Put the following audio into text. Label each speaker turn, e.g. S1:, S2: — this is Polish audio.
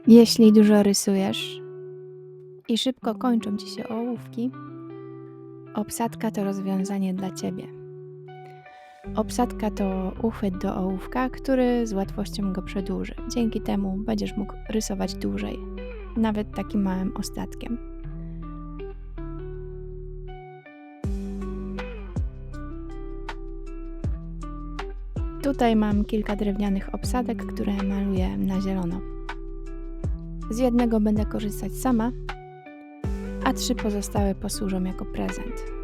S1: Jeśli dużo rysujesz i szybko kończą Ci się ołówki, obsadka to rozwiązanie dla Ciebie. Obsadka to uchwyt do ołówka, który z łatwością go przedłuży. Dzięki temu będziesz mógł rysować dłużej, nawet takim małym ostatkiem. Tutaj mam kilka drewnianych obsadek, które maluję na zielono. Z jednego będę korzystać sama, a 3 pozostałe posłużą jako prezent.